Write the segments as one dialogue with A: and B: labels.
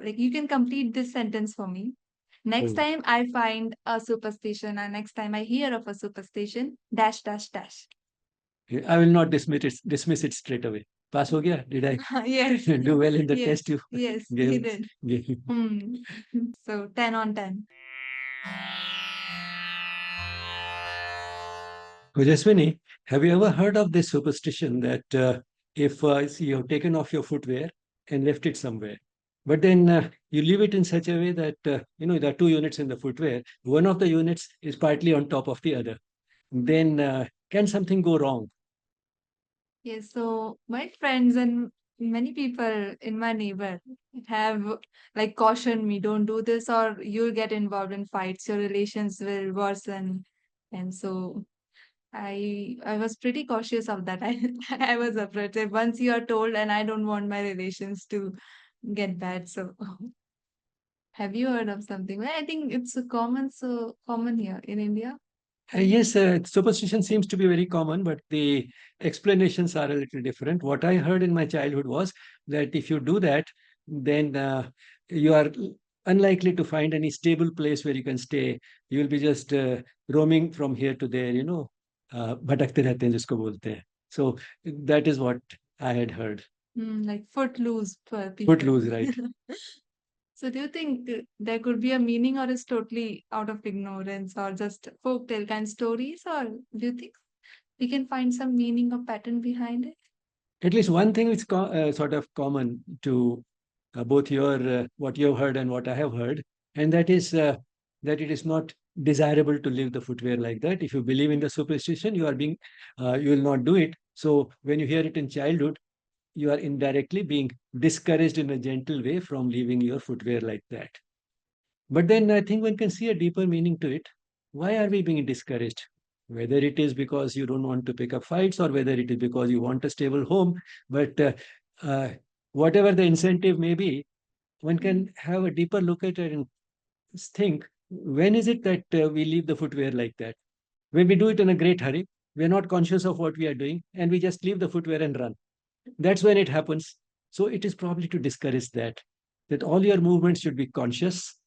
A: like you can complete this sentence for me. Next
B: Oh,
A: time I find a superstition, and next time I hear of a superstition, dash, dash, dash.
B: okay. I will not dismiss it straight away. Pass ho gaya? Did I
A: Yes,
B: do well in the
A: yes,
B: test you
A: yes, he
B: gave?
A: did.
B: gave?
A: Hmm. So 10 on 10.
B: Ojaswini, have you ever heard of this superstition that if see, you've taken off your footwear and left it somewhere, but then you leave it in such a way that there are two units in the footwear. One of the units is partly on top of the other. Then can something go wrong?
A: Yes, so my friends and many people in my neighbor have like cautioned me, don't do this or you'll get involved in fights, your relations will worsen. And so I was pretty cautious of that. I was afraid that once you are told and I don't want my relations to get bad. So have you heard of something? Well, I think it's a common so common here in India.
B: Yes, superstition seems to be very common, but the explanations are a little different. What I heard in my childhood was that if you do that, then you are unlikely to find any stable place where you can stay. You will be just roaming from here to there, भटकते रहते हैं जिसको बोलते हैं. So that is what I had heard.
A: Like footloose for people.
B: Footloose, right?
A: So do you think there could be a meaning or is totally out of ignorance or just folktale kind stories or do you think we can find some meaning or pattern behind it?
B: At least one thing is sort of common to both your what you have heard and what I have heard, and that is that it is not desirable to leave the footwear like that. If you believe in the superstition, you will not do it. So when you hear it in childhood, you are indirectly being discouraged in a gentle way from leaving your footwear like that. But then I think one can see a deeper meaning to it. Why are we being discouraged? Whether it is because you don't want to pick up fights or whether it is because you want a stable home, but uh, whatever the incentive may be, one can have a deeper look at it and think when is it that we leave the footwear like that? When we do it in a great hurry, we are not conscious of what we are doing and we just leave the footwear and run. That's when it happens. So it is probably to discourage that all your movements should be conscious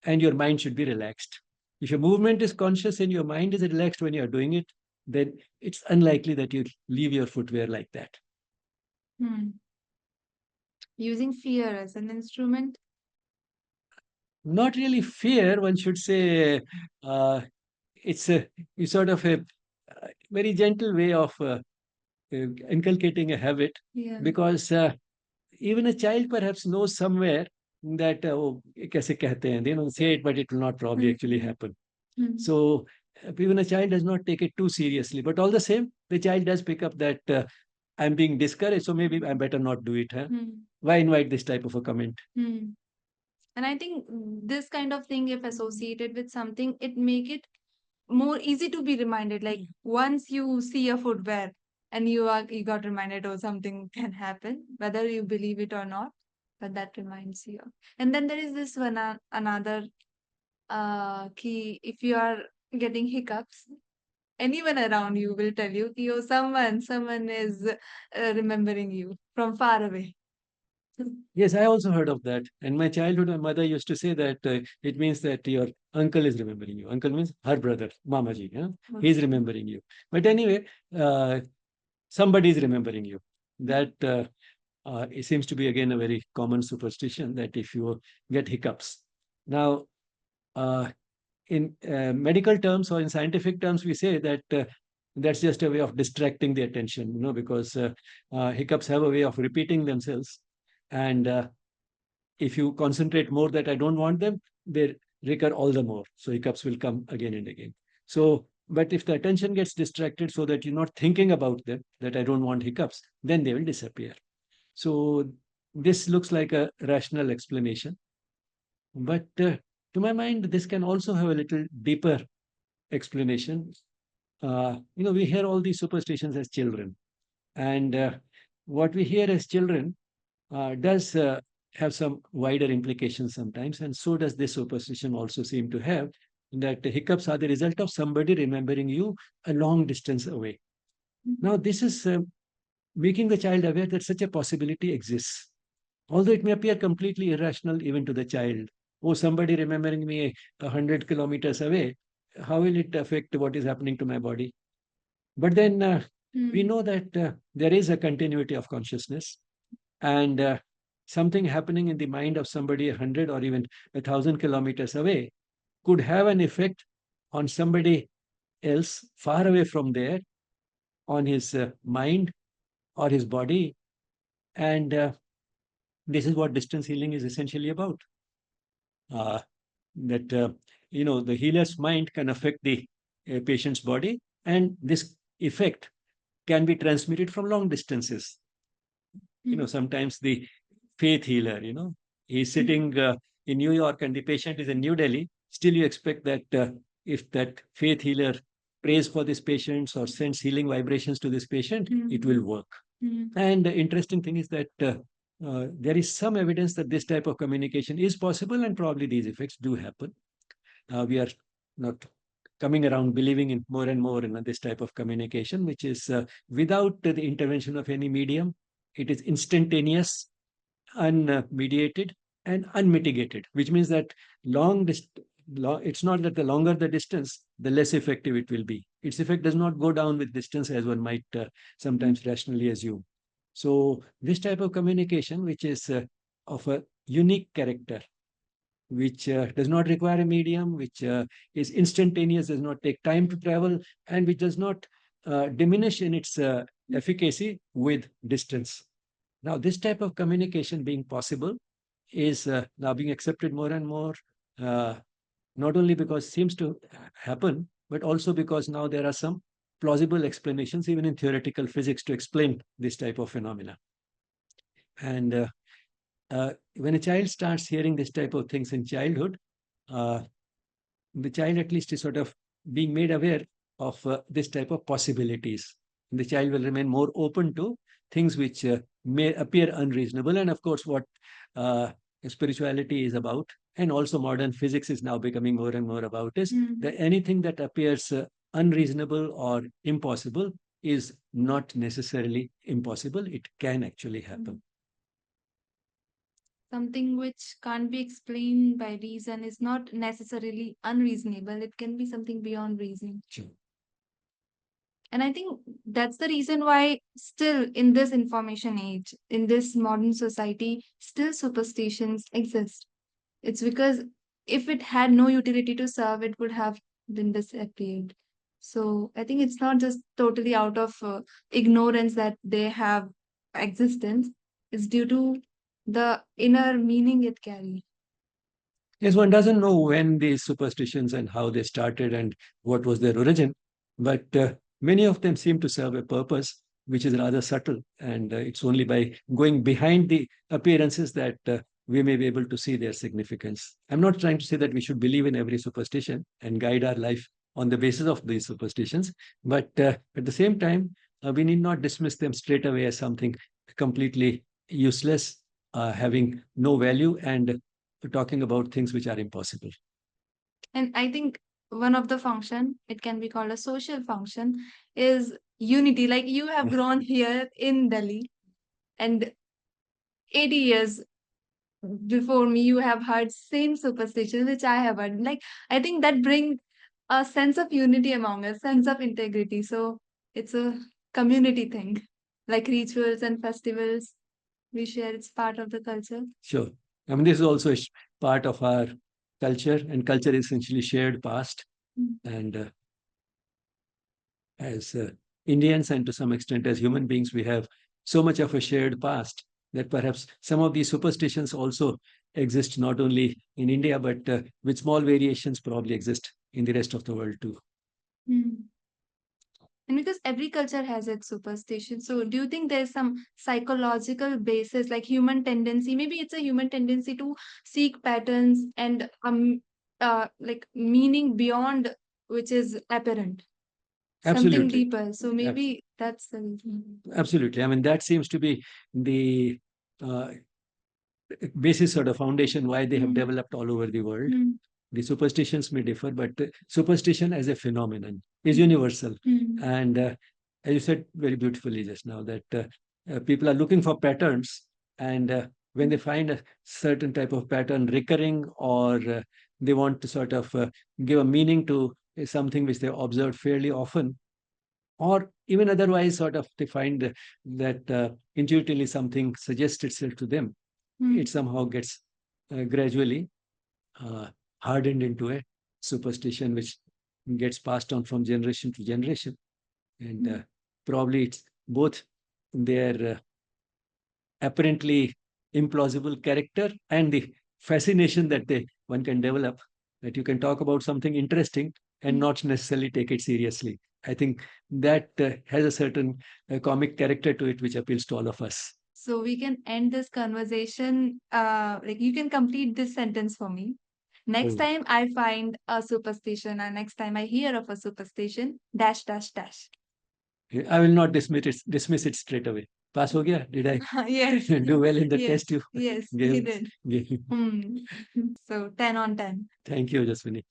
B: and your mind should be relaxed. If your movement is conscious and your mind is relaxed when you're doing it, then it's unlikely that you leave your footwear like that.
A: Hmm. Using fear as an instrument.
B: Not really fear, one should say. It's a sort of a very gentle way of inculcating a habit,
A: Yeah.
B: because even a child perhaps knows somewhere that oh, kaise kehte hain, they don't say it, but it will not probably actually
A: Hmm.
B: happen.
A: Hmm.
B: So even a child does not take it too seriously, but all the same, the child does pick up that I'm being discouraged, so maybe I better not do it. Huh?
A: Hmm.
B: Why invite this type of a comment?
A: Hmm. And I think this kind of thing, if associated with something, it make it more easy to be reminded. Like once you see a footwear and you got reminded, oh, something can happen, whether you believe it or not. But that reminds you. And then there is this one another key. If you are getting hiccups, anyone around you will tell you, ki, oh, someone is remembering you from far away.
B: Yes, I also heard of that. And my childhood, my mother used to say that it means that your uncle is remembering you. Uncle means her brother, Mamaji. Yeah? He's
A: Okay.
B: remembering you. But anyway, somebody is remembering you. That it seems to be again a very common superstition that if you get hiccups. Now, uh, in medical terms or in scientific terms, we say that that's just a way of distracting the attention, because hiccups have a way of repeating themselves. And if you concentrate more that I don't want them, they recur all the more. So hiccups will come again and again. So, but if the attention gets distracted so that you're not thinking about them, that I don't want hiccups, then they will disappear. So this looks like a rational explanation. But to my mind, this can also have a little deeper explanation. We hear all these superstitions as children, and what we hear as children does have some wider implications sometimes, and so does this superstition also seem to have. That the hiccups are the result of somebody remembering you a long distance away. Now, this is making the child aware that such a possibility exists. although it may appear completely irrational even to the child. Oh, somebody remembering me 100 kilometers away, how will it affect what is happening to my body? But then we know that there is a continuity of consciousness, and something happening in the mind of somebody 100 or even 1,000 kilometers away could have an effect on somebody else far away from there, on his mind or his body. And this is what distance healing is essentially about. Uh, that the healer's mind can affect the patient's body, and this effect can be transmitted from long distances. Sometimes the faith healer, he's sitting in New York and the patient is in New Delhi. Still, you expect that if that faith healer prays for this patient or sends healing vibrations to this patient, it will work. And the interesting thing is that there is some evidence that this type of communication is possible, and probably these effects do happen. We are not coming around believing in more and more in this type of communication, which is without the intervention of any medium. It is instantaneous, unmediated, and unmitigated, which means that it's not that the longer the distance, the less effective it will be. Its effect does not go down with distance, as one might sometimes rationally assume. So this type of communication, which is of a unique character, which does not require a medium, which is instantaneous, does not take time to travel, and which does not diminish in its efficacy with distance. Now, this type of communication being possible is now being accepted more and more, uh, not only because it seems to happen, but also because now there are some plausible explanations, even in theoretical physics, to explain this type of phenomena. And when a child starts hearing this type of things in childhood, uh, the child at least is sort of being made aware of this type of possibilities. The child will remain more open to things which may appear unreasonable. And of course, what uh, spirituality is about, and also modern physics is now becoming more and more about, is that anything that appears unreasonable or impossible is not necessarily impossible. It can actually happen.
A: Something which can't be explained by reason is not necessarily unreasonable. It can be something beyond reason.
B: Sure.
A: And I think that's the reason why, still in this information age, in this modern society, still superstitions exist. It's because if it had no utility to serve, it would have been disappeared. So I think it's not just totally out of ignorance that they have existence. It's due to the inner meaning it carries.
B: Yes, one doesn't know when these superstitions and how they started and what was their origin, but many of them seem to serve a purpose which is rather subtle. And it's only by going behind the appearances that we may be able to see their significance. I'm not trying to say that we should believe in every superstition and guide our life on the basis of these superstitions, but at the same time, we need not dismiss them straight away as something completely useless, having no value, and talking about things which are impossible.
A: And I think one of the function, it can be called a social function, is unity. Like you have grown here in Delhi, and 80 years before me, you have heard same superstition which I have heard. Like I think that bring a sense of unity among us, sense of integrity. So it's a community thing, like rituals and festivals we share. It's part of the culture.
B: Sure. I mean, this is also a part of our culture, and culture is essentially shared past. And as Indians, and to some extent as human beings, we have so much of a shared past that perhaps some of these superstitions also exist not only in India, but with small variations probably exist in the rest of the world too.
A: Mm. And because every culture has its superstition, so do you think there's some psychological basis, like human tendency? Maybe it's a human tendency to seek patterns and like meaning beyond which is apparent, something
B: Absolutely.
A: deeper. So maybe that's the reason.
B: Absolutely. I mean, that seems to be the uh, basis or the foundation why they have developed all over the world. The superstitions may differ, but superstition as a phenomenon is universal. And as you said very beautifully just now, that people are looking for patterns, and when they find a certain type of pattern recurring, or they want to sort of give a meaning to something which they observed fairly often, or even otherwise sort of they find that intuitively something suggests itself to them, it somehow gets gradually uh, hardened into a superstition which gets passed on from generation to generation. And probably it's both their apparently implausible character and the fascination that they one can develop, that you can talk about something interesting and not necessarily take it seriously. I think that has a certain comic character to it which appeals to all of us.
A: So we can end this conversation. Like you can complete this sentence for me. Next
B: Oh,
A: time I find a superstition, and next time I hear of a superstition, dash dash dash.
B: I will not dismiss it straight away. Pass ho gaya? Did I
A: Yes.
B: do well in the
A: Yes.
B: test you
A: Yes. He
B: gave?
A: did.
B: gave?
A: Hmm. So 10 on 10.
B: Thank you, Jaswini.